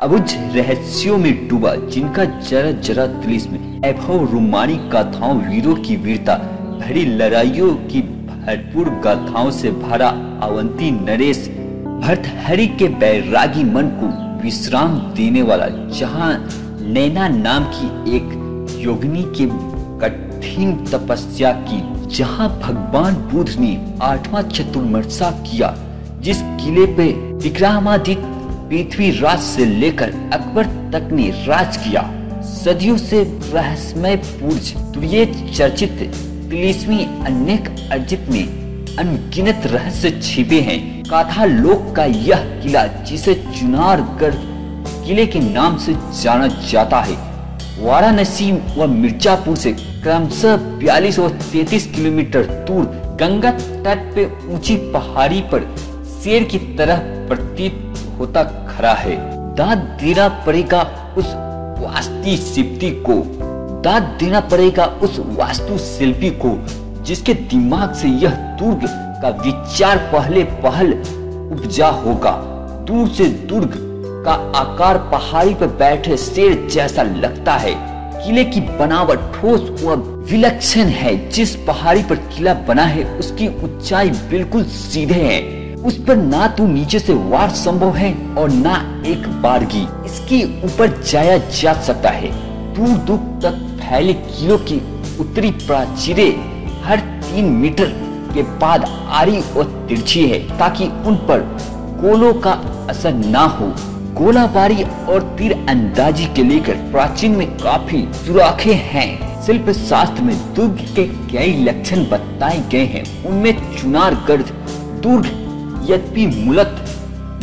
अबुझ रहस्यों में डूबा, जिनका जरा जरा तिलिस्म, वैभव, रोमानी गाथाओं, वीरों की वीरता भरी लड़ाइयों की भरपूर गाथाओं से भरा अवंती नरेश भर्तृहरि के बैरागी मन को विश्राम देने वाला, जहाँ नैना नाम की एक योगिनी के कठिन तपस्या की, जहाँ भगवान बुद्ध ने 8वां चतुर्मासा किया, जिस किले पे विक्रमादित्य पृथ्वीराज से लेकर अकबर तक ने राज किया, सदियों से रहस्यमय पूर्ज तुर्य चर्चित तिलिस्मी अनेक अर्जित में अनगिनत रहस्य छिपे हैं। गाथा लोक का यह किला, जिसे चुनारगढ़ किले के नाम से जाना जाता है, वाराणसी व मिर्जापुर से क्रमशः 42 और 33 किलोमीटर दूर गंगा तट पे ऊंची पहाड़ी पर शेर की तरह प्रतीत होता खड़ा है। दाद देना पड़ेगा उस वास्तुशिल्पी को, जिसके दिमाग से यह दुर्ग का विचार पहल उपजा होगा। दूर से दुर्ग का आकार पहाड़ी पर बैठे शेर जैसा लगता है। किले की बनावट ठोस व विलक्षण है। जिस पहाड़ी पर किला बना है उसकी ऊंचाई बिल्कुल सीधे है। उस पर ना तो नीचे से वार संभव है और ना एक बारगी। इसके ऊपर जाया जा सकता है। दूर दूर तक फैले किलों की उत्तरी प्राचीरें हर 3 मीटर के बाद आड़ी और तिरछी है, ताकि उन पर गोलों का असर ना हो। गोलाबारी और तीर अंदाजी के लेकर प्राचीन में काफी सुराखे हैं। शिल्प शास्त्र में दुर्ग के कई लक्षण बताए गए हैं। उनमें चुनारगढ़ दुर्ग यद्यपि मूलत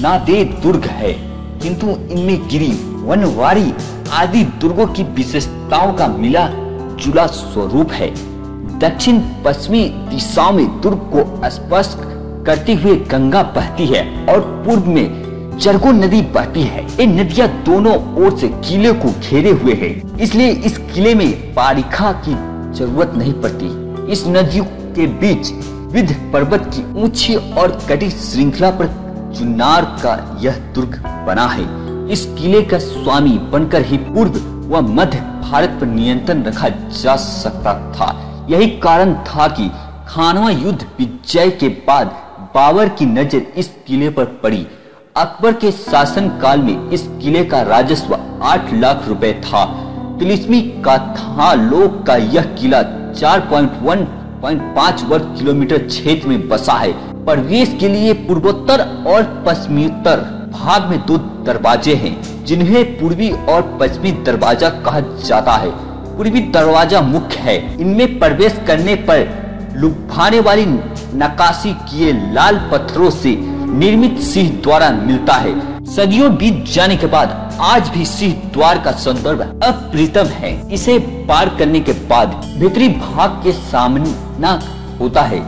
नादे दुर्ग है, किंतु इनमें गिरी, वनवारी आदि दुर्गों की विशेषताओं का मिला जुला स्वरूप है। दक्षिण पश्चिमी दिशाओं में दुर्ग को स्पर्श करते हुए गंगा बहती है और पूर्व में चरगो नदी बहती है। ये नदियां दोनों ओर से किले को घेरे हुए है, इसलिए इस किले में बारिखा की जरूरत नहीं पड़ती। इस नदियों के बीच विंध्य पर्वत की ऊंची और कड़ी श्रृंखला पर चुनार का यह दुर्ग बना है। इस किले का स्वामी बनकर ही पूर्व व मध्य भारत पर नियंत्रण रखा जा सकता था। यही कारण था कि खानवा युद्ध विजय के बाद बाबर की नजर इस किले पर पड़ी। अकबर के शासन काल में इस किले का राजस्व 8 लाख रुपए था। तिलिस्मी गाथा लोक का यह किला 4.1.5 वर्ग किलोमीटर क्षेत्र में बसा है। प्रवेश के लिए पूर्वोत्तर और पश्चिमोत्तर भाग में 2 दरवाजे हैं, जिन्हें पूर्वी और पश्चिमी दरवाजा कहा जाता है। पूर्वी दरवाजा मुख्य है। इनमें प्रवेश करने पर लुभाने वाली नक्काशी किए लाल पत्थरों से निर्मित सिंह द्वार मिलता है। सदियों बीत जाने के बाद आज भी सिंह द्वार का सौंदर्य अप्रतिम है। इसे पार करने के बाद भीतरी भाग के सामना होता है।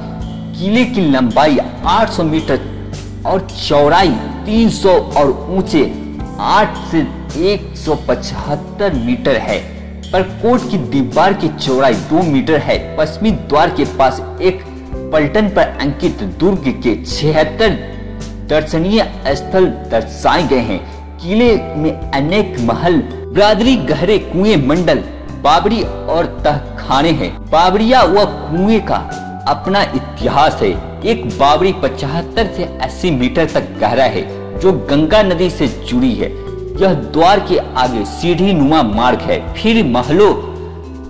किले की लंबाई 800 मीटर और चौड़ाई 300 और ऊंचे 8 से 175 मीटर है। पर कोट की दीवार की चौड़ाई 2 मीटर है। पश्चिमी द्वार के पास एक पलटन पर अंकित दुर्ग के 76 दर्शनीय स्थल दर्शाए गए हैं। किले में अनेक महल, बिरादरी, गहरे कुएं, मंडल, बावड़ी और तहखाने हैं। बावड़िया व कुएं का अपना इतिहास है। एक बावड़ी 75 से 80 मीटर तक गहरा है, जो गंगा नदी से जुड़ी है। यह द्वार के आगे सीढ़ी नुमा मार्ग है। फिर महलों,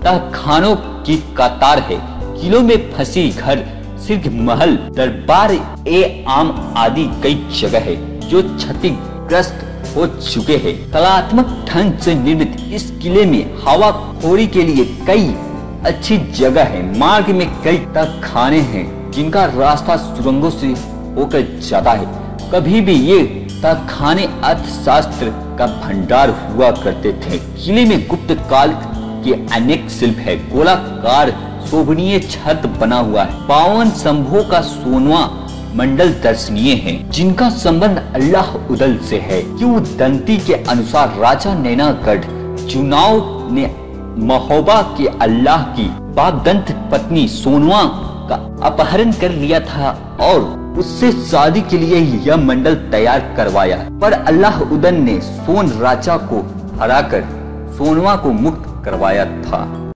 तहखानों की कतार है। किलों में फंसी घर, सिर्फ महल, दरबार ए आम आदि कई जगह है जो क्षतिग्रस्त हो चुके हैं। कलात्मक ढंग से निर्मित इस किले में हवा खोरी के लिए कई अच्छी जगह है। मार्ग में कई तहखाने हैं, जिनका रास्ता सुरंगों से होकर जाता है। कभी भी ये तहखाने अर्थशास्त्र का भंडार हुआ करते थे। किले में गुप्त काल के अनेक शिल्प है। गोलाकार शोभनीय छत बना हुआ है। 52 शंभुओं का सोनवा मंडल दर्शनीय है, जिनका संबंध अल्लाह उदल से है। किंवदंती के अनुसार राजा नैनागढ़ चुनाव ने महोबा के अल्लाह की वाग्दंत पत्नी सोनवा का अपहरण कर लिया था और उससे शादी के लिए यह मंडल तैयार करवाया, पर अल्लाउद्दीन ने सोन राजा को हराकर सोनवा को मुक्त करवाया था।